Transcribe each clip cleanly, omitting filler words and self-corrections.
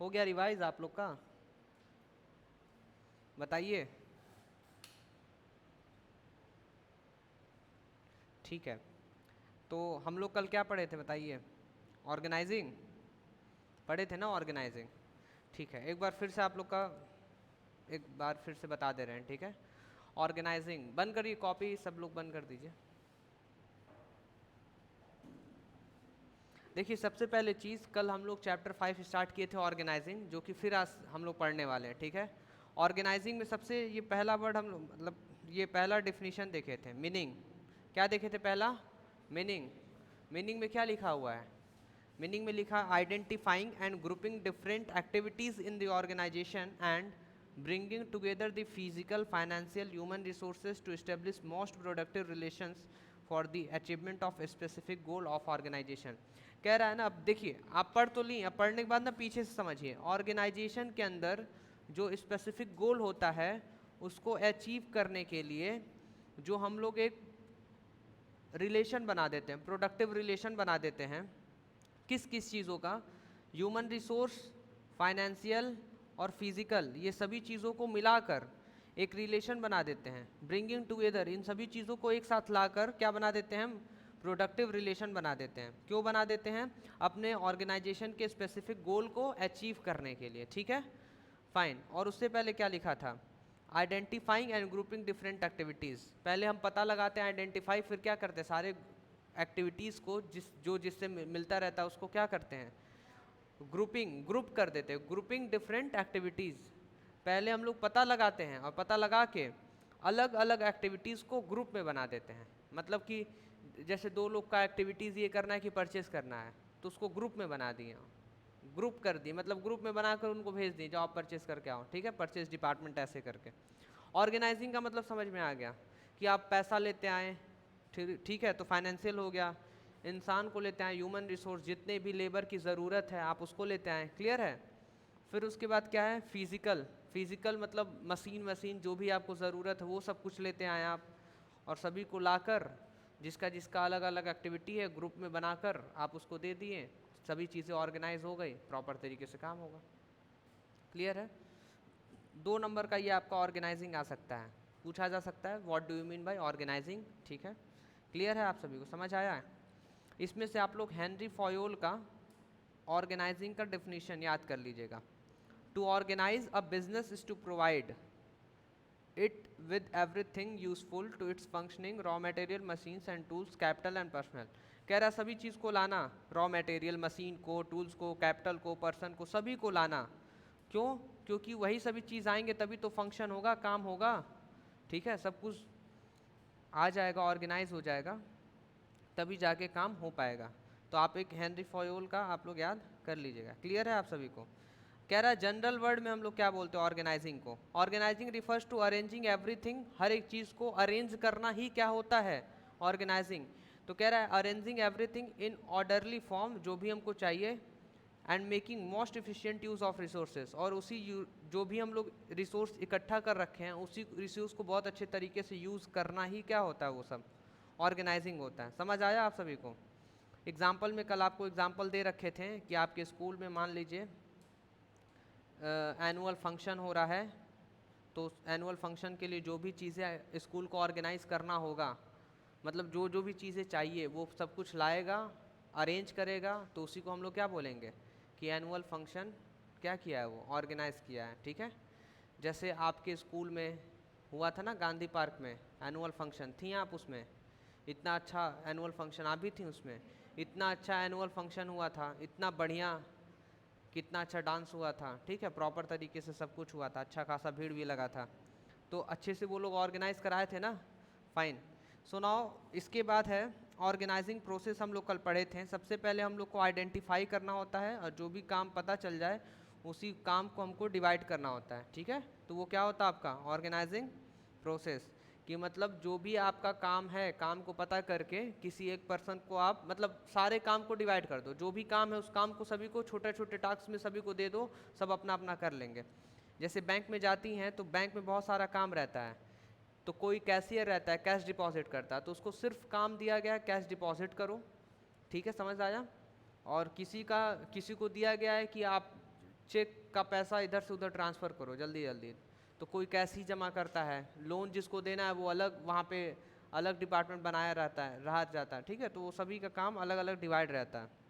हो गया रिवाइज आप लोग का? बताइए। ठीक है, तो हम लोग कल क्या पढ़े थे बताइए? ऑर्गेनाइजिंग पढ़े थे ना, ऑर्गेनाइजिंग। ठीक है, एक बार फिर से आप लोग का एक बार फिर से बता दे रहे हैं, ठीक है? ऑर्गेनाइजिंग बंद करिए, कॉपी सब लोग बंद कर दीजिए। देखिए, सबसे पहले चीज़, कल हम लोग चैप्टर 5 स्टार्ट किए थे ऑर्गेनाइजिंग, जो कि फिर आज हम लोग पढ़ने वाले हैं, ठीक है? ऑर्गेनाइजिंग में सबसे ये पहला वर्ड हम लोग मतलब ये पहला डिफिनीशन देखे थे, मीनिंग। क्या देखे थे पहला? मीनिंग। मीनिंग में क्या लिखा हुआ है? मीनिंग में लिखा identifying and grouping different activities in the organisation and bringing together the physical financial human resources to establish most productive relations for the achievement of specific goal of organisation. कह रहा है ना, अब देखिए आप पढ़ तो ली, अब पढ़ने के बाद ना पीछे से समझिए। ऑर्गेनाइजेशन के अंदर जो स्पेसिफिक गोल होता है उसको अचीव करने के लिए जो हम लोग एक रिलेशन बना देते हैं, प्रोडक्टिव रिलेशन बना देते हैं, किस किस चीज़ों का? ह्यूमन रिसोर्स, फाइनेंशियल और फिजिकल, ये सभी चीज़ों को मिलाकर एक रिलेशन बना देते हैं। ब्रिंगिंग टुगेदर, इन सभी चीज़ों को एक साथ लाकर क्या बना देते हैं हम? प्रोडक्टिव रिलेशन बना देते हैं। क्यों बना देते हैं? अपने ऑर्गेनाइजेशन के स्पेसिफिक गोल को अचीव करने के लिए, ठीक है? फाइन। और उससे पहले क्या लिखा था? Identifying and grouping different activities. पहले हम पता लगाते हैं आइडेंटिफाई, फिर क्या करते हैं? सारे एक्टिविटीज़ को जिससे मिलता रहता है उसको क्या करते हैं? ग्रुपिंग, ग्रुप कर देते हैं। ग्रुपिंग डिफरेंट एक्टिविटीज़, पहले हम लोग पता लगाते हैं और पता लगा के अलग अलग एक्टिविटीज़ को ग्रुप में बना देते हैं। मतलब कि जैसे दो लोग का एक्टिविटीज़ ये करना है कि परचेस करना है, तो उसको ग्रुप में बना दिए, ग्रुप कर दिए, मतलब ग्रुप में बनाकर उनको भेज दिए, जाओ आप परचेस करके आओ, ठीक है? परचेस डिपार्टमेंट ऐसे करके। ऑर्गेनाइजिंग का मतलब समझ में आ गया कि आप पैसा लेते आए, ठीक है, तो फाइनेंशियल हो गया। इंसान को लेते आए, ह्यूमन रिसोर्स, जितने भी लेबर की ज़रूरत है आप उसको लेते आए, क्लियर है? फिर उसके बाद क्या है? फिजिकल। फिजिकल मतलब मशीन जो भी आपको ज़रूरत है वो सब कुछ लेते आए आप, और सभी को लाकर जिसका जिसका अलग अलग एक्टिविटी है ग्रुप में बनाकर आप उसको दे दिए, सभी चीज़ें ऑर्गेनाइज हो गई, प्रॉपर तरीके से काम होगा। क्लियर है? 2 नंबर का ये आपका ऑर्गेनाइजिंग आ सकता है, पूछा जा सकता है, what do you mean by organising, ठीक है? क्लियर है? आप सभी को समझ आया है? इसमें से आप लोग हेनरी फॉयोल का ऑर्गेनाइजिंग का डेफिनेशन याद कर लीजिएगा। To organise a business is to provide it with everything useful to its functioning, raw material, machines and tools, capital and personnel। कह रहा सभी चीज़ को लाना, रॉ मटेरियल, मशीन को, टूल्स को, कैपिटल को, पर्सन को, सभी को लाना। क्यों? क्योंकि वही सभी चीज़ आएंगे तभी तो फंक्शन होगा, काम होगा, ठीक है? सब कुछ आ जाएगा, ऑर्गेनाइज हो जाएगा, तभी जाके काम हो पाएगा। तो आप एक हेनरी फॉयोल का आप लोग याद कर लीजिएगा। क्लियर है आप सभी को? कह रहा है जनरल वर्ड में हम लोग क्या बोलते हैं ऑर्गेनाइजिंग को? Organising refers to arranging everything, हर एक चीज़ को अरेंज करना ही क्या होता है? ऑर्गेनाइजिंग। तो कह रहा है arranging everything in orderly form, जो भी हमको चाहिए, and making most efficient use of resources, और उसी जो भी हम लोग रिसोर्स इकट्ठा कर रखे हैं उसी रिसोर्स को बहुत अच्छे तरीके से यूज़ करना ही क्या होता है? वो सब ऑर्गेनाइजिंग होता है। समझ आया आप सभी को? एग्जाम्पल में कल आपको एग्जाम्पल दे रखे थे कि आपके स्कूल में मान लीजिए एनुअल फंक्शन हो रहा है, तो एनुअल फंक्शन के लिए जो भी चीज़ें स्कूल को ऑर्गेनाइज करना होगा, मतलब जो जो भी चीज़ें चाहिए वो सब कुछ लाएगा, अरेंज करेगा, तो उसी को हम लोग क्या बोलेंगे कि एनुअल फंक्शन क्या किया है? वो ऑर्गेनाइज किया है, ठीक है? जैसे आपके स्कूल में हुआ था ना गांधी पार्क में एनुअल फंक्शन, थी आप उसमें? इतना अच्छा एनुअल फंक्शन, आप भी थी उसमें? इतना अच्छा एनुअल फंक्शन हुआ था, इतना बढ़िया, कितना अच्छा डांस हुआ था, ठीक है? प्रॉपर तरीके से सब कुछ हुआ था, अच्छा खासा भीड़ भी लगा था, तो अच्छे से वो लोग ऑर्गेनाइज कराए थे ना? फाइन। सो नाउ इसके बाद है ऑर्गेनाइजिंग प्रोसेस, हम लोग कल पढ़े थे। सबसे पहले हम लोग को आइडेंटिफाई करना होता है, और जो भी काम पता चल जाए उसी काम को हमको डिवाइड करना होता है, ठीक है? तो वो क्या होता है आपका ऑर्गेनाइजिंग प्रोसेस, कि मतलब जो भी आपका काम है, काम को पता करके किसी एक पर्सन को आप मतलब सारे काम को डिवाइड कर दो, जो भी काम है उस काम को सभी को छोटे छोटे टास्क में सभी को दे दो, सब अपना अपना कर लेंगे। जैसे बैंक में जाती हैं तो बैंक में बहुत सारा काम रहता है, तो कोई कैशियर रहता है, कैश डिपॉजिट करता है, तो उसको सिर्फ काम दिया गया है कैश डिपॉजिट करो, ठीक है? समझ आया? और किसी को दिया गया है कि आप चेक का पैसा इधर से उधर ट्रांसफ़र करो जल्दी जल्दी, तो कोई कैश ही जमा करता है। लोन जिसको देना है वो अलग, वहाँ पे अलग डिपार्टमेंट बनाया रहता है, रहा जाता है, ठीक है। तो वो सभी का काम अलग अलग डिवाइड रहता है।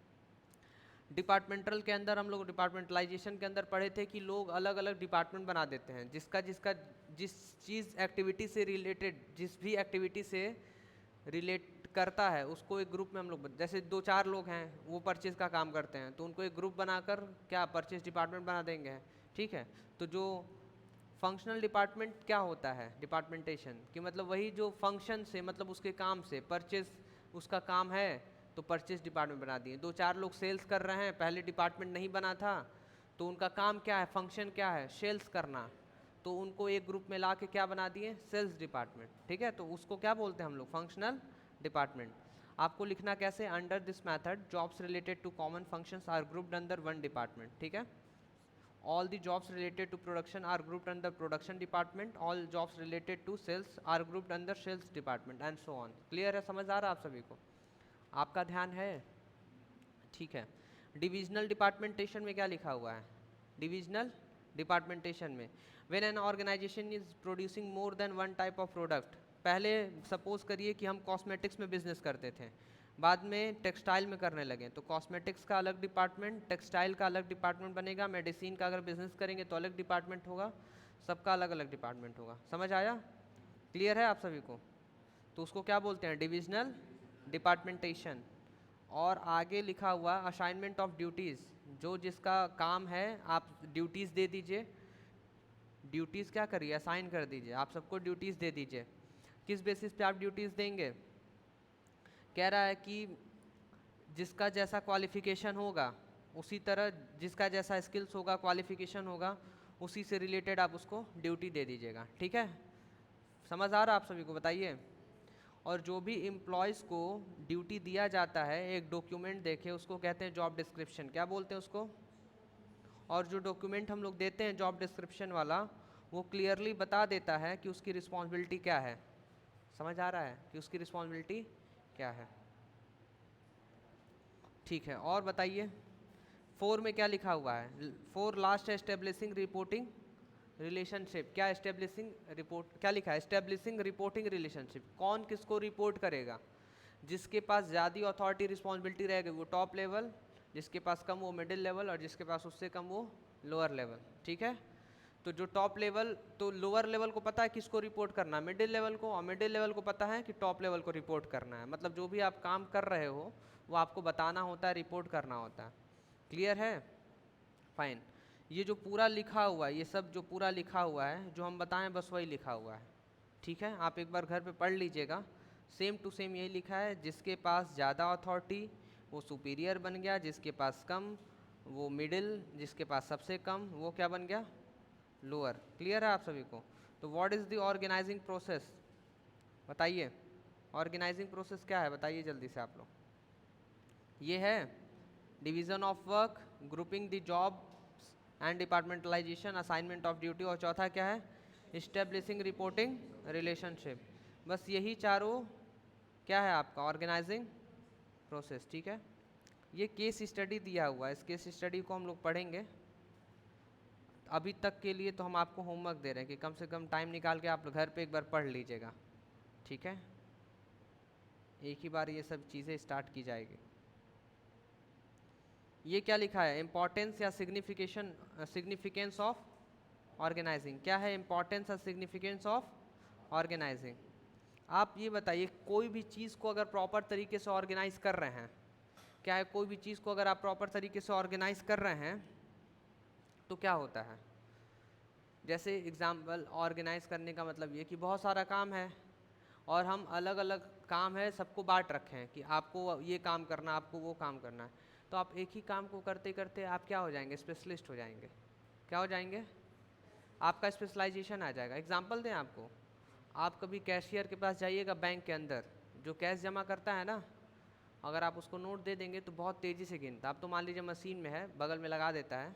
डिपार्टमेंटल के अंदर हम लोग डिपार्टमेंटलाइजेशन के अंदर पढ़े थे कि लोग अलग अलग डिपार्टमेंट बना देते हैं, जिसका जिसका जिस चीज़ एक्टिविटी से रिलेटेड, जिस भी एक्टिविटी से रिलेट करता है उसको एक ग्रुप में हम लोग, जैसे 2-4 लोग हैं वो परचेज का काम करते हैं, तो उनको एक ग्रुप बनाकर क्या परचेज डिपार्टमेंट बना देंगे, ठीक है। तो जो फंक्शनल डिपार्टमेंट क्या होता है, डिपार्टमेंटेशन कि मतलब वही जो फंक्शन से, मतलब उसके काम से, परचेज उसका काम है तो परचेज डिपार्टमेंट बना दिए। 2-4 लोग सेल्स कर रहे हैं, पहले डिपार्टमेंट नहीं बना था, तो उनका काम क्या है, फंक्शन क्या है, सेल्स करना, तो उनको एक ग्रुप में ला के क्या बना दिए, सेल्स डिपार्टमेंट, ठीक है। तो उसको क्या बोलते हैं हम लोग, फंक्शनल डिपार्टमेंट। आपको लिखना कैसे, under this method jobs related to common functions are grouped under one department, ठीक है। All the jobs related to production are grouped under production department, all jobs related to sales are grouped under sales department and so on। clear है, समझ आ रहा है आप सभी को, आपका ध्यान है, ठीक है। डिविजनल डिपार्टमेंटेशन में क्या लिखा हुआ है, डिविजनल डिपार्टमेंटेशन में when an organization is producing more than one type of product, पहले सपोज करिए कि हम कॉस्मेटिक्स में बिजनेस करते थे, बाद में टेक्सटाइल में करने लगे, तो कॉस्मेटिक्स का अलग डिपार्टमेंट, टेक्सटाइल का अलग डिपार्टमेंट बनेगा, मेडिसिन का अगर बिजनेस करेंगे तो अलग डिपार्टमेंट होगा, सबका अलग अलग डिपार्टमेंट होगा। समझ आया, क्लियर है आप सभी को। तो उसको क्या बोलते हैं, डिविजनल डिपार्टमेंटेशन। और आगे लिखा हुआ असाइनमेंट ऑफ ड्यूटीज़, जो जिसका काम है आप ड्यूटीज़ दे दीजिए, ड्यूटीज़ क्या करिए, असाइन कर दीजिए, आप सबको ड्यूटीज़ दे दीजिए। किस बेसिस पे आप ड्यूटीज़ देंगे, कह रहा है कि जिसका जैसा क्वालिफिकेशन होगा उसी तरह, जिसका जैसा स्किल्स होगा, क्वालिफिकेशन होगा, उसी से रिलेटेड आप उसको ड्यूटी दे दीजिएगा, ठीक है। समझ आ रहा आप सभी को, बताइए। और जो भी एम्प्लॉयज़ को ड्यूटी दिया जाता है, एक डॉक्यूमेंट देखे, उसको कहते हैं जॉब डिस्क्रिप्शन, क्या बोलते हैं उसको। और जो डॉक्यूमेंट हम लोग देते हैं जॉब डिस्क्रिप्शन वाला, वो क्लियरली बता देता है कि उसकी रिस्पॉन्सिबिलिटी क्या है। समझ आ रहा है कि उसकी रिस्पॉन्सिबिलिटी क्या है, ठीक है। और बताइए 4 में क्या लिखा हुआ है, 4 लास्ट है एस्टेब्लिशिंग रिपोर्टिंग रिलेशनशिप, क्या एस्टेब्लिशिंग रिपोर्ट, क्या लिखा है, एस्टेब्लिशिंग रिपोर्टिंग रिलेशनशिप, कौन किसको रिपोर्ट करेगा, जिसके पास ज़्यादा अथॉरिटी रिस्पॉन्सिबिलिटी रहेगी वो टॉप लेवल, जिसके पास कम वो मिडिल लेवल, और जिसके पास उससे कम वो लोअर लेवल, ठीक है। तो जो टॉप लेवल, तो लोअर लेवल को पता है किसको रिपोर्ट करना है, मिडिल लेवल को, और मिडिल लेवल को पता है कि टॉप लेवल को रिपोर्ट करना है। मतलब जो भी आप काम कर रहे हो वो आपको बताना होता है, रिपोर्ट करना होता है, क्लियर है, फाइन। ये जो पूरा लिखा हुआ है, ये सब जो पूरा लिखा हुआ है, जो हम बताएं बस वही लिखा हुआ है, ठीक है। आप एक बार घर पे पढ़ लीजिएगा, सेम टू सेम यही लिखा है, जिसके पास ज़्यादा अथॉरिटी वो सुपीरियर बन गया, जिसके पास कम वो मिडिल, जिसके पास सबसे कम वो क्या बन गया, लोअर। क्लियर है आप सभी को। तो what is the organizing process, बताइए, ऑर्गेनाइजिंग प्रोसेस क्या है, बताइए जल्दी से आप लोग। ये है division of work, grouping the jobs and departmentalization, assignment of duty, और चौथा क्या है, इस्टेब्लिशिंग रिपोर्टिंग रिलेशनशिप। बस यही चारों क्या है आपका ऑर्गेनाइजिंग प्रोसेस, ठीक है। ये केस स्टडी दिया हुआ है, इस केस स्टडी को हम लोग पढ़ेंगे। अभी तक के लिए तो हम आपको होमवर्क दे रहे हैं कि कम से कम टाइम निकाल के आप घर पे एक बार पढ़ लीजिएगा, ठीक है। एक ही बार ये सब चीज़ें स्टार्ट की जाएगी। ये क्या लिखा है, इम्पॉर्टेंस या सिग्निफिकेशन, सिग्निफिकेंस ऑफ ऑर्गेनाइजिंग, क्या है इम्पॉर्टेंस और सिग्निफिकेंस ऑफ ऑर्गेनाइजिंग। आप ये बताइए, कोई भी चीज़ को अगर प्रॉपर तरीके से ऑर्गेनाइज कर रहे हैं, क्या है, कोई भी चीज़ को अगर आप प्रॉपर तरीके से ऑर्गेनाइज कर रहे हैं तो क्या होता है। जैसे एग्जाम्पल, ऑर्गेनाइज करने का मतलब ये कि बहुत सारा काम है और हम अलग अलग काम है सबको बांट रखे हैं कि आपको ये काम करना, आपको वो काम करना है, तो आप एक ही काम को करते करते आप क्या हो जाएंगे, स्पेशलिस्ट हो जाएंगे। क्या हो जाएंगे, आपका स्पेशलाइजेशन आ जाएगा। एग्जाम्पल दें आपको, आप कभी कैशियर के पास जाइएगा बैंक के अंदर, जो कैश जमा करता है ना, अगर आप उसको नोट दे देंगे तो बहुत तेज़ी से गिनता। आप तो मान लीजिए मशीन में है, बगल में लगा देता है,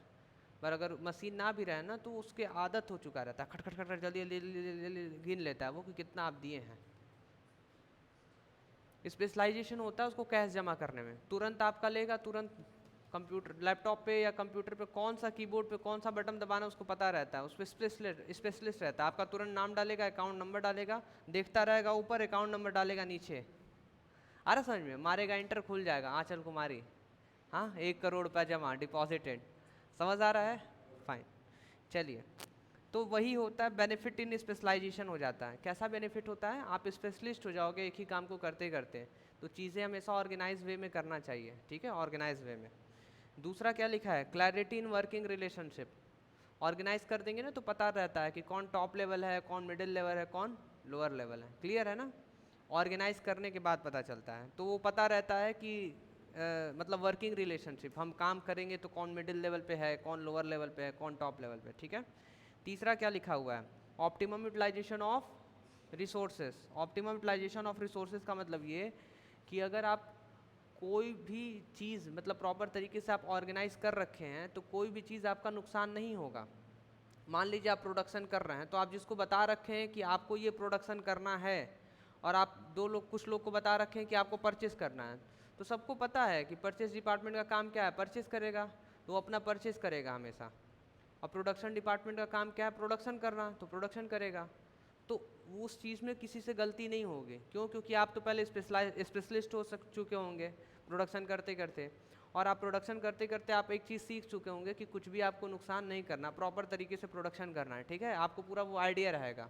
पर अगर मशीन ना भी रहे ना तो उसके आदत हो चुका रहता है, खट खट खट जल्दी जल्दी गिन लेता है वो कि कितना आप दिए हैं। स्पेशलाइजेशन होता है उसको कैश जमा करने में, तुरंत आपका लेगा, तुरंत कंप्यूटर लैपटॉप पे या कंप्यूटर पे कौन सा कीबोर्ड पे कौन सा बटन दबाना उसको पता रहता है, उस पर स्पेशलिस्ट रहता है। आपका तुरंत नाम डालेगा, अकाउंट नंबर डालेगा, देखता रहेगा ऊपर, अकाउंट नंबर डालेगा नीचे, आ रहा समझ में, मारेगा इंटर, खुल जाएगा आंचल कुमारी, हाँ 1 करोड़ रुपया जमा डिपॉजिटेड, समझ आ रहा है, फाइन। चलिए, तो वही होता है बेनिफिट इन स्पेशलाइजेशन हो जाता है। कैसा बेनिफिट होता है, आप स्पेशलिस्ट हो जाओगे एक ही काम को करते करते, तो चीज़ें हमेशा ऑर्गेनाइज वे में करना चाहिए, ठीक है, ऑर्गेनाइज वे में। दूसरा क्या लिखा है, clarity in working relationship. Organize कर देंगे ना तो पता रहता है कि कौन टॉप लेवल है, कौन मिडिल लेवल है, कौन लोअर लेवल है, क्लियर है ना। ऑर्गेनाइज करने के बाद पता चलता है, तो वो पता रहता है कि मतलब वर्किंग रिलेशनशिप, हम काम करेंगे तो कौन मिडिल लेवल पे है, कौन लोअर लेवल पे है, कौन टॉप लेवल पे, ठीक है। तीसरा क्या लिखा हुआ है, optimum utilization of resources. Optimum utilization of resources का मतलब ये कि अगर आप कोई भी चीज़ मतलब प्रॉपर तरीके से आप ऑर्गेनाइज कर रखे हैं तो कोई भी चीज़ आपका नुकसान नहीं होगा। मान लीजिए आप प्रोडक्शन कर रहे हैं, तो आप जिसको बता रखे हैं कि आपको ये प्रोडक्शन करना है, और आप कुछ लोग को बता रखे हैं कि आपको परचेस करना है, तो सबको पता है कि परचेस डिपार्टमेंट का काम क्या है, परचेस करेगा, तो वो अपना परचेस करेगा हमेशा। और प्रोडक्शन डिपार्टमेंट का काम क्या है, प्रोडक्शन करना, तो प्रोडक्शन करेगा। तो उस चीज़ में किसी से गलती नहीं होगी, क्यों, क्योंकि आप तो पहले स्पेशलिस्ट हो चुके होंगे प्रोडक्शन करते करते, और आप प्रोडक्शन करते करते आप एक चीज़ सीख चुके होंगे कि कुछ भी आपको नुकसान नहीं करना, प्रॉपर तरीके से प्रोडक्शन करना है, ठीक है, आपको पूरा वो आइडिया रहेगा।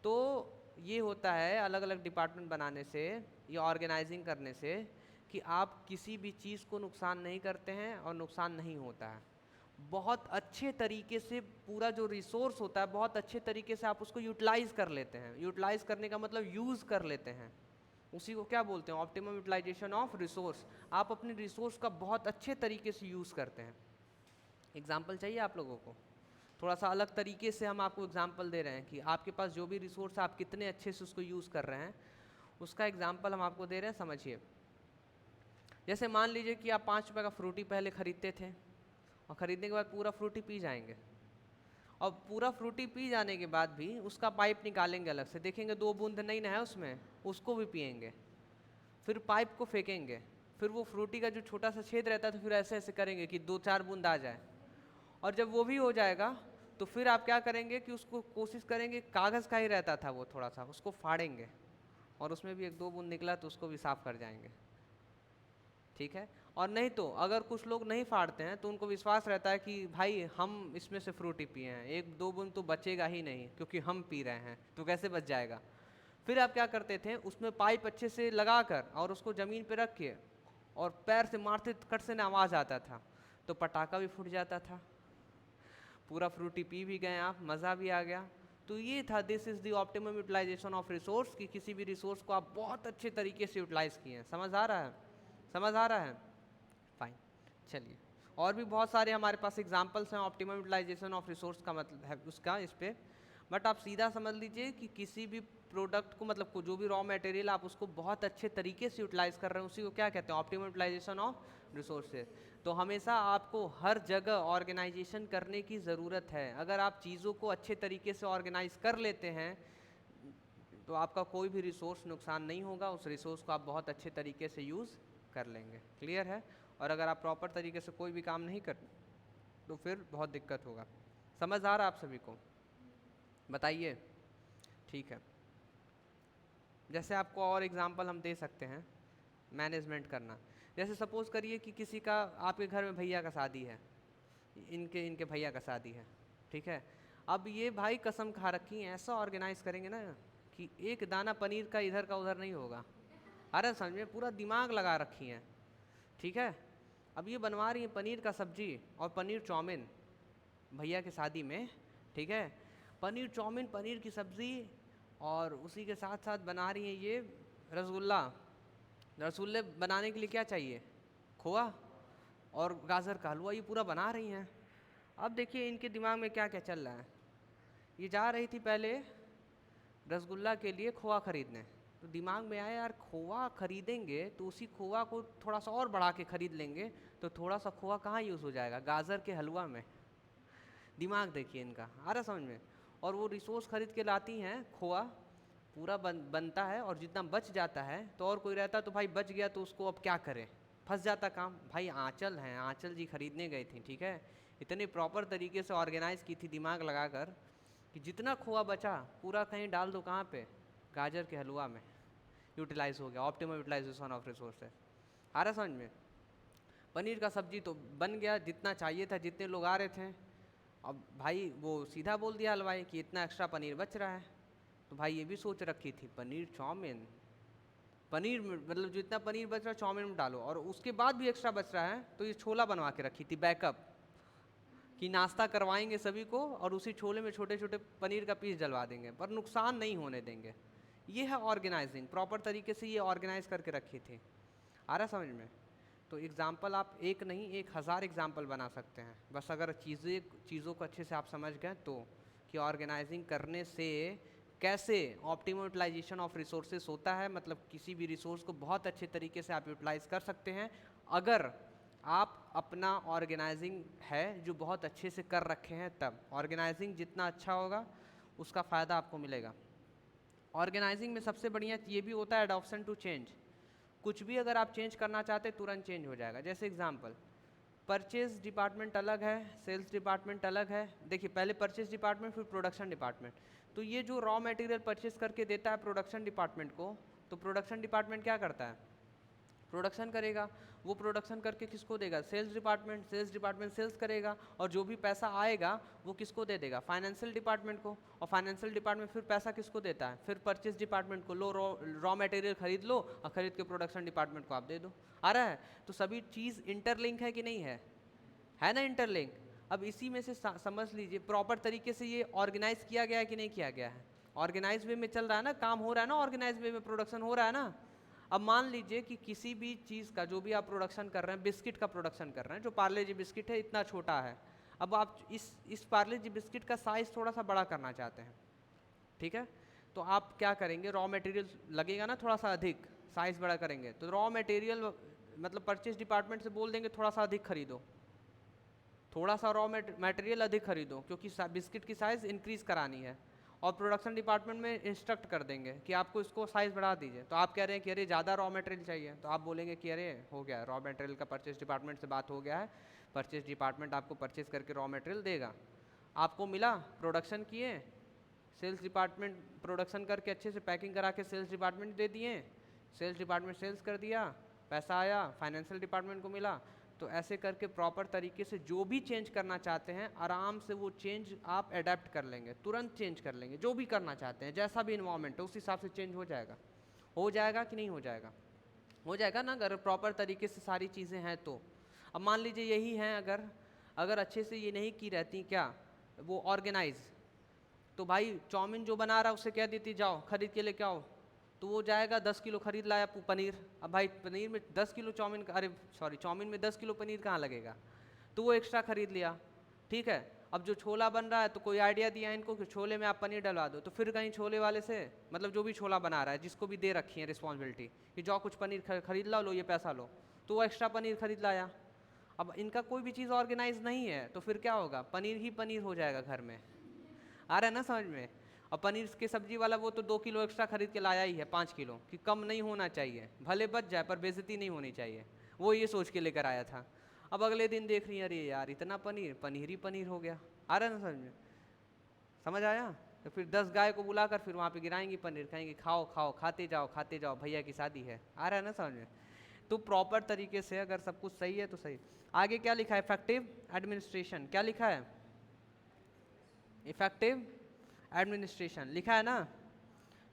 तो ये होता है अलग अलग डिपार्टमेंट बनाने से या ऑर्गेनाइजिंग करने से कि आप किसी भी चीज़ को नुकसान नहीं करते हैं और नुकसान नहीं होता है। बहुत अच्छे तरीके से पूरा जो रिसोर्स होता है बहुत अच्छे तरीके से आप उसको यूटिलाइज कर लेते हैं। यूटिलाइज करने का मतलब यूज़ कर लेते हैं, उसी को क्या बोलते हैं, ऑप्टिमम यूटिलाइजेशन ऑफ रिसोर्स। आप अपने रिसोर्स का बहुत अच्छे तरीके से यूज़ करते हैं। एग्जाम्पल चाहिए आप लोगों को, थोड़ा सा अलग तरीके से हम आपको एग्जाम्पल दे रहे हैं कि आपके पास जो भी रिसोर्स आप कितने अच्छे से उसको यूज़ कर रहे हैं, उसका एग्जाम्पल हम आपको दे रहे हैं, समझिए। जैसे मान लीजिए कि आप 5 रुपये का फ्रूटी पहले ख़रीदते थे, और ख़रीदने के बाद पूरा फ्रूटी पी जाएंगे, और पूरा फ्रूटी पी जाने के बाद भी उसका पाइप निकालेंगे अलग से, देखेंगे 2 बूंद नहीं ना है उसमें, उसको भी पिएंगे, फिर पाइप को फेंकेंगे, फिर वो फ्रूटी का जो छोटा सा छेद रहता है तो फिर ऐसे ऐसे करेंगे कि 2-4 बूंद आ जाए, और जब वो भी हो जाएगा तो फिर आप क्या करेंगे कि उसको कोशिश करेंगे, कागज़ का ही रहता था वो थोड़ा सा, उसको फाड़ेंगे और उसमें भी 1-2 बूंद निकला तो उसको भी साफ़ कर जाएंगे, ठीक है। और नहीं तो अगर कुछ लोग नहीं फाड़ते हैं तो उनको विश्वास रहता है कि भाई हम इसमें से फ्रूटी पिए हैं, 1-2 बूंद तो बचेगा ही नहीं क्योंकि हम पी रहे हैं, तो कैसे बच जाएगा। फिर आप क्या करते थे, उसमें पाइप अच्छे से लगा कर और उसको ज़मीन पे रख के और पैर से मारते कट से ना आवाज़ आता था, तो पटाखा भी फूट जाता था, पूरा फ्रूटी पी भी गए आप, मज़ा भी आ गया। तो ये था, this is the optimum utilization of resource, कि किसी भी रिसोर्स को आप बहुत अच्छे तरीके से यूटिलाइज़ किए हैं। समझ आ रहा है, समझ आ रहा है, फाइन। चलिए, और भी बहुत सारे हमारे पास एग्जांपल्स हैं ऑप्टिमम यूटिलाइजेशन ऑफ रिसोर्स का, मतलब है उसका इस पे, बट आप सीधा समझ लीजिए कि किसी भी प्रोडक्ट को, मतलब जो भी रॉ मटेरियल आप उसको बहुत अच्छे तरीके से यूटिलाइज कर रहे हैं, उसी को क्या कहते हैं, ऑप्टिमम यूटिलाइजेशन ऑफ रिसोर्सेज। तो हमेशा आपको हर जगह ऑर्गेनाइजेशन करने की ज़रूरत है। अगर आप चीज़ों को अच्छे तरीके से ऑर्गेनाइज कर लेते हैं तो आपका कोई भी रिसोर्स नुकसान नहीं होगा, उस रिसोर्स को आप बहुत अच्छे तरीके से यूज़ कर लेंगे, क्लियर है। और अगर आप प्रॉपर तरीके से कोई भी काम नहीं कर तो फिर बहुत दिक्कत होगा। समझ आ रहा आप सभी को, बताइए, ठीक है। जैसे आपको और एग्जांपल हम दे सकते हैं मैनेजमेंट करना। जैसे सपोज़ करिए कि किसी का, आपके घर में भैया का शादी है, इनके इनके भैया का शादी है, ठीक है। अब ये भाई कसम खा रखी हैं, ऐसा ऑर्गेनाइज करेंगे ना कि एक दाना पनीर का इधर का उधर नहीं होगा। अरे समझ में, पूरा दिमाग लगा रखी हैं, ठीक है। अब ये बनवा रही हैं पनीर का सब्जी और पनीर चाउमीन भैया की शादी में, ठीक है। पनीर चाउमीन, पनीर की सब्ज़ी, और उसी के साथ साथ बना रही हैं ये रसगुल्ला। रसगुल्ले बनाने के लिए क्या चाहिए, खोआ और गाजर का हलवा, ये पूरा बना रही हैं। अब देखिए इनके दिमाग में क्या क्या चल रहा है। ये जा रही थी पहले रसगुल्ला के लिए खोआ खरीदने, तो दिमाग में आया यार खोआ खरीदेंगे तो उसी खोआ को थोड़ा सा और बढ़ा के खरीद लेंगे, तो थोड़ा सा खोआ कहाँ यूज़ हो जाएगा, गाजर के हलवा में। दिमाग देखिए इनका, आ रहा समझ में। और वो रिसोर्स खरीद के लाती हैं, खोआ पूरा बनता है, और जितना बच जाता है तो और कोई रहता तो भाई बच गया तो उसको अब क्या करें, फंस जाता काम। भाई आंचल हैं, आंचल जी खरीदने गए थे, ठीक है, इतने प्रॉपर तरीके से ऑर्गेनाइज की थी दिमाग लगाकर कि जितना खोआ बचा पूरा कहीं डाल दो, कहाँ पे, गाजर के हलवा में यूटिलाइज हो गया, ऑप्टिमम यूटिलाइजेशन ऑफ रिसोर्सेज। आ रहा समझ में। पनीर का सब्जी तो बन गया, जितना चाहिए था, जितने लोग आ रहे थे। अब भाई वो सीधा बोल दिया हलवाई कि इतना एक्स्ट्रा पनीर बच रहा है। तो भाई ये भी सोच रखी थी पनीर चाउमीन, पनीर में मतलब जितना पनीर बच रहा है चाउमीन में डालो, और उसके बाद भी एक्स्ट्रा बच रहा है तो ये छोला बनवा के रखी थी बैकअप, कि नाश्ता करवाएंगे सभी को और उसी छोले में छोटे छोटे पनीर का पीस डलवा देंगे पर नुकसान नहीं होने देंगे। ये है ऑर्गेनाइजिंग, प्रॉपर तरीके से ये ऑर्गेनाइज करके रखी थी। आ रहा समझ में। तो एग्जाम्पल आप एक नहीं 1000 एग्जाम्पल बना सकते हैं, बस अगर चीज़ों को अच्छे से आप समझ गए तो, कि ऑर्गेनाइजिंग करने से कैसे ऑप्टिमम यूटिलाइजेशन ऑफ रिसोर्सेज होता है, मतलब किसी भी रिसोर्स को बहुत अच्छे तरीके से आप यूटिलाइज कर सकते हैं अगर आप अपना ऑर्गेनाइजिंग है जो बहुत अच्छे से कर रखे हैं। तब ऑर्गेनाइजिंग जितना अच्छा होगा उसका फ़ायदा आपको मिलेगा। ऑर्गेनाइजिंग में सबसे बढ़िया ये भी होता है एडॉप्शन टू चेंज। कुछ भी अगर आप चेंज करना चाहते हैं तुरंत चेंज हो जाएगा। जैसे एग्जांपल, परचेज डिपार्टमेंट अलग है, सेल्स डिपार्टमेंट अलग है। देखिए पहले परचेज डिपार्टमेंट फिर प्रोडक्शन डिपार्टमेंट। तो ये जो रॉ मटेरियल परचेज करके देता है प्रोडक्शन डिपार्टमेंट को, तो प्रोडक्शन डिपार्टमेंट क्या करता है, प्रोडक्शन करेगा। वो प्रोडक्शन करके किसको देगा, सेल्स डिपार्टमेंट सेल्स करेगा, और जो भी पैसा आएगा वो किसको दे देगा, फाइनेंशियल डिपार्टमेंट को, और फाइनेंशियल डिपार्टमेंट फिर पैसा किसको देता है, फिर परचेज डिपार्टमेंट को। लो रॉ मटेरियल खरीद लो और खरीद के प्रोडक्शन डिपार्टमेंट को आप दे दो। आ रहा है। तो सभी चीज़ इंटरलिंक है कि नहीं है ना इंटरलिंक। अब इसी में से समझ लीजिए प्रॉपर तरीके से ये ऑर्गेनाइज किया गया है कि नहीं किया गया है। ऑर्गेनाइज वे में चल रहा है ना, काम हो रहा है ना, ऑर्गेनाइज वे में प्रोडक्शन हो रहा है ना। अब मान लीजिए कि किसी भी चीज़ का जो भी आप प्रोडक्शन कर रहे हैं, बिस्किट का प्रोडक्शन कर रहे हैं, जो पार्ले जी बिस्किट है इतना छोटा है। अब आप इस पार्ले जी बिस्किट का साइज़ थोड़ा सा बड़ा करना चाहते हैं, ठीक है। तो आप क्या करेंगे, रॉ मटेरियल लगेगा ना थोड़ा सा अधिक, साइज़ बड़ा करेंगे तो रॉ मटेरियल मतलब परचेज डिपार्टमेंट से बोल देंगे थोड़ा सा अधिक खरीदो, थोड़ा सा रॉ मटेरियल अधिक खरीदो, क्योंकि बिस्किट की साइज़ इंक्रीज़ करानी है। और प्रोडक्शन डिपार्टमेंट में इंस्ट्रक्ट कर देंगे कि आपको इसको साइज़ बढ़ा दीजिए। तो आप कह रहे हैं कि अरे ज़्यादा रॉ मटेरियल चाहिए, तो आप बोलेंगे कि अरे हो गया, रॉ मटेरियल का परचेज डिपार्टमेंट से बात हो गया है, परचेज डिपार्टमेंट आपको परचेज करके रॉ मटेरियल देगा। आपको मिला, प्रोडक्शन किए, सेल्स डिपार्टमेंट प्रोडक्शन करके अच्छे से पैकिंग करा के सेल्स डिपार्टमेंट दे दिए, सेल्स डिपार्टमेंट सेल्स कर दिया, पैसा आया, फाइनेंशियल डिपार्टमेंट को मिला। तो ऐसे करके प्रॉपर तरीके से जो भी चेंज करना चाहते हैं आराम से वो चेंज आप अडेप्ट कर लेंगे, तुरंत चेंज कर लेंगे। जो भी करना चाहते हैं, जैसा भी इन्वायरमेंट है उस हिसाब से चेंज हो जाएगा। हो जाएगा कि नहीं हो जाएगा, हो जाएगा ना, अगर प्रॉपर तरीके से सारी चीज़ें हैं तो। अब मान लीजिए यही हैं, अगर अच्छे से ये नहीं की रहती क्या वो ऑर्गेनाइज, तो भाई चाउमीन जो बना रहा है उससे कह देती जाओ खरीद के लेके आओ, तो वो जाएगा 10 किलो खरीद लाया पनीर। अब भाई पनीर में 10 किलो चाउमीन, अरे सॉरी चाउमीन में 10 किलो पनीर कहाँ लगेगा, तो वो एक्स्ट्रा खरीद लिया, ठीक है। अब जो छोला बन रहा है तो कोई आइडिया दिया इनको कि छोले में आप पनीर डलवा दो, तो फिर कहीं छोले वाले से मतलब जो भी छोला बना रहा है जिसको भी दे रखी है रिस्पॉन्सिबिलिटी कि जाओ कुछ पनीर खरीद लो ये पैसा लो, तो वो एक्स्ट्रा पनीर खरीद लाया। अब इनका कोई भी चीज़ ऑर्गेनाइज नहीं है तो फिर क्या होगा, पनीर ही पनीर हो जाएगा घर में। आ रहा है ना समझ में। और पनीर के सब्जी वाला वो तो 2 किलो एक्स्ट्रा खरीद के लाया ही है, 5 किलो, कि कम नहीं होना चाहिए, भले बच जाए पर बेइज्जती नहीं होनी चाहिए, वो ये सोच के लेकर आया था। अब अगले दिन देख रही है अरे यार इतना पनीर, पनीर ही पनीर हो गया। आ रहा है ना समझ में, समझ आया। तो फिर 10 गाय को बुलाकर फिर वहाँ पे गिराएंगी पनीर, कहेंगे खाओ खाओ खाते जाओ भैया की शादी है। आ रहा है ना समझ में। तो प्रॉपर तरीके से अगर सब कुछ सही है तो सही। आगे क्या लिखा है, इफेक्टिव एडमिनिस्ट्रेशन, क्या लिखा है, इफेक्टिव एडमिनिस्ट्रेशन लिखा है ना।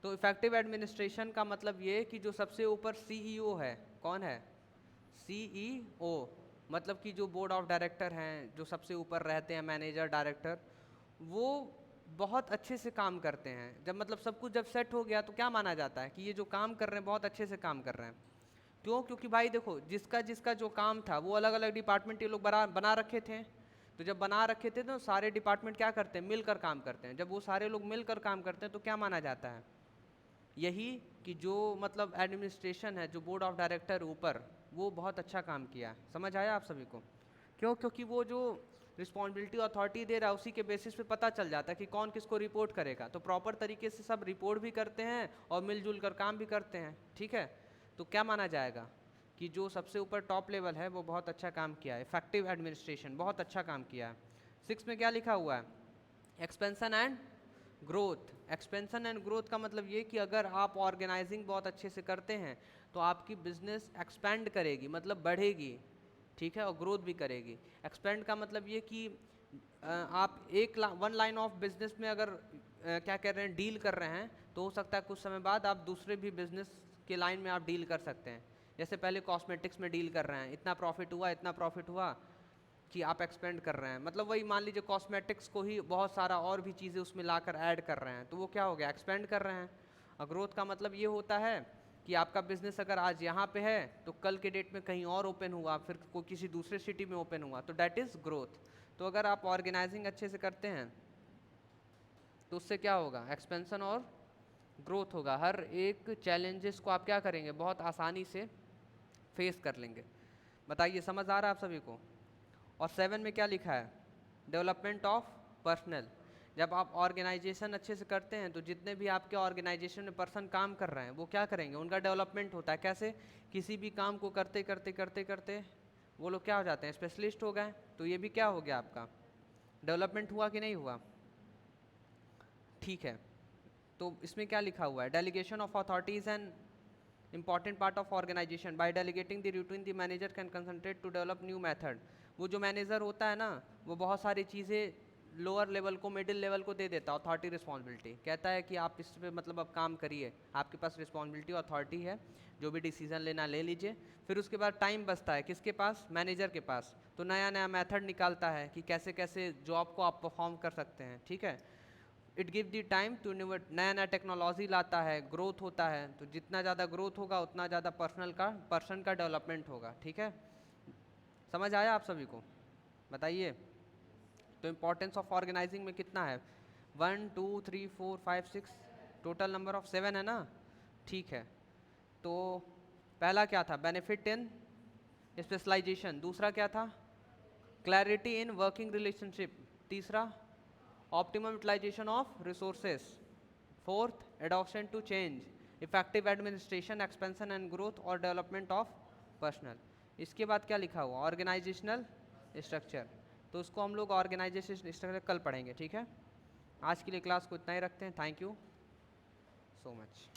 तो इफेक्टिव एडमिनिस्ट्रेशन का मतलब ये कि जो सबसे ऊपर सीईओ है, कौन है, सीईओ, मतलब कि जो बोर्ड ऑफ डायरेक्टर हैं, जो सबसे ऊपर रहते हैं, मैनेजर डायरेक्टर, वो बहुत अच्छे से काम करते हैं। जब मतलब सब कुछ जब सेट हो गया तो क्या माना जाता है कि ये जो काम कर रहे हैं बहुत अच्छे से काम कर रहे हैं। क्यों, क्योंकि भाई देखो जिसका जिसका जो काम था वो अलग अलग डिपार्टमेंट ये लोग बना रखे थे। तो जब बना रखे थे तो सारे डिपार्टमेंट क्या करते हैं, मिलकर काम करते हैं। जब वो सारे लोग मिलकर काम करते हैं तो क्या माना जाता है, यही कि जो मतलब एडमिनिस्ट्रेशन है, जो बोर्ड ऑफ डायरेक्टर ऊपर, वो बहुत अच्छा काम किया है। समझ आया आप सभी को। क्यों, क्योंकि वो जो रिस्पॉन्सिबिलिटी अथॉरिटी दे रहा है उसी के बेसिस पे पता चल जाता है कि कौन किसको रिपोर्ट करेगा। तो प्रॉपर तरीके से सब रिपोर्ट भी करते हैं और मिलजुल कर काम भी करते हैं, ठीक है। तो क्या माना जाएगा कि जो सबसे ऊपर टॉप लेवल है वो बहुत अच्छा काम किया है, इफेक्टिव एडमिनिस्ट्रेशन बहुत अच्छा काम किया है। 6 में क्या लिखा हुआ है? Expansion and growth. Expansion and growth का मतलब ये कि अगर आप ऑर्गेनाइजिंग बहुत अच्छे से करते हैं तो आपकी बिजनेस एक्सपेंड करेगी, मतलब बढ़ेगी, ठीक है, और ग्रोथ भी करेगी। एक्सपेंड का मतलब ये कि आप वन लाइन ऑफ बिजनेस में अगर क्या कर रहे हैं, डील कर रहे हैं, तो हो सकता है कुछ समय बाद आप दूसरे भी बिजनेस के लाइन में आप डील कर सकते हैं। जैसे पहले कॉस्मेटिक्स में डील कर रहे हैं, इतना प्रॉफिट हुआ कि आप एक्सपेंड कर रहे हैं, मतलब वही मान लीजिए कॉस्मेटिक्स को ही बहुत सारा और भी चीज़ें उसमें लाकर ऐड कर रहे हैं, तो वो क्या हो गया, एक्सपेंड कर रहे हैं। और ग्रोथ का मतलब ये होता है कि आपका बिजनेस अगर आज यहाँ पे है तो कल के डेट में कहीं और ओपन हुआ, फिर कोई किसी दूसरे सिटी में ओपन हुआ, तो डैट इज़ ग्रोथ। तो अगर आप ऑर्गेनाइजिंग अच्छे से करते हैं तो उससे क्या होगा, एक्सपेंशन और ग्रोथ होगा। हर एक चैलेंजेस को आप क्या करेंगे, बहुत आसानी से फेस कर लेंगे। बताइए समझ आ रहा है आप सभी को? और 7 में क्या लिखा है, डेवलपमेंट ऑफ पर्सनल। जब आप ऑर्गेनाइजेशन अच्छे से करते हैं तो जितने भी आपके ऑर्गेनाइजेशन में पर्सन काम कर रहे हैं वो क्या करेंगे, उनका डेवलपमेंट होता है। कैसे? किसी भी काम को करते करते करते करते वो लोग क्या हो जाते हैं, स्पेशलिस्ट हो गए। तो ये भी क्या हो गया, आपका डेवलपमेंट हुआ कि नहीं हुआ? ठीक है, तो इसमें क्या लिखा हुआ है, delegation of authorities and important part of organization. By delegating the routine the manager can concentrate to develop new method. वो जो मैनेजर होता है ना, वो बहुत सारी चीज़ें लोअर लेवल को, मिडिल लेवल को दे देता है अथॉरिटी रिस्पॉन्सिबिलिटी। कहता है कि आप इस पे मतलब अब काम करिए, आपके पास रिस्पॉन्सिबिलिटी अथॉरिटी है, जो भी डिसीजन लेना ले लीजिए। फिर उसके बाद टाइम बचता है किसके पास, मैनेजर के पास। तो नया नया मेथड निकालता है कि कैसे कैसे जॉब को आप परफॉर्म कर सकते हैं, ठीक है। It give the time to innovate, नया नया टेक्नोलॉजी लाता है, ग्रोथ होता है। तो जितना ज़्यादा ग्रोथ होगा उतना ज़्यादा पर्सन का डेवलपमेंट होगा, ठीक है। समझ आया आप सभी को? बताइए। तो इम्पोर्टेंस ऑफ ऑर्गेनाइजिंग में कितना है, 1 2 3 4 5 6, टोटल नंबर ऑफ 7 है ना, ठीक है। तो पहला क्या था, बेनिफिट इन स्पेशलाइजेशन। दूसरा क्या था, क्लैरिटी इन वर्किंग रिलेशनशिप। तीसरा, optimum utilization of resources. Fourth, adoption to change, effective administration, expansion and growth और डेवलपमेंट ऑफ पर्सनल। इसके बाद क्या लिखा हुआ, ऑर्गेनाइजेशनल स्ट्रक्चर। तो उसको हम लोग ऑर्गेनाइजेशन स्ट्रक्चर कल पढ़ेंगे, ठीक है। आज के लिए क्लास को इतना ही रखते हैं। Thank you so much.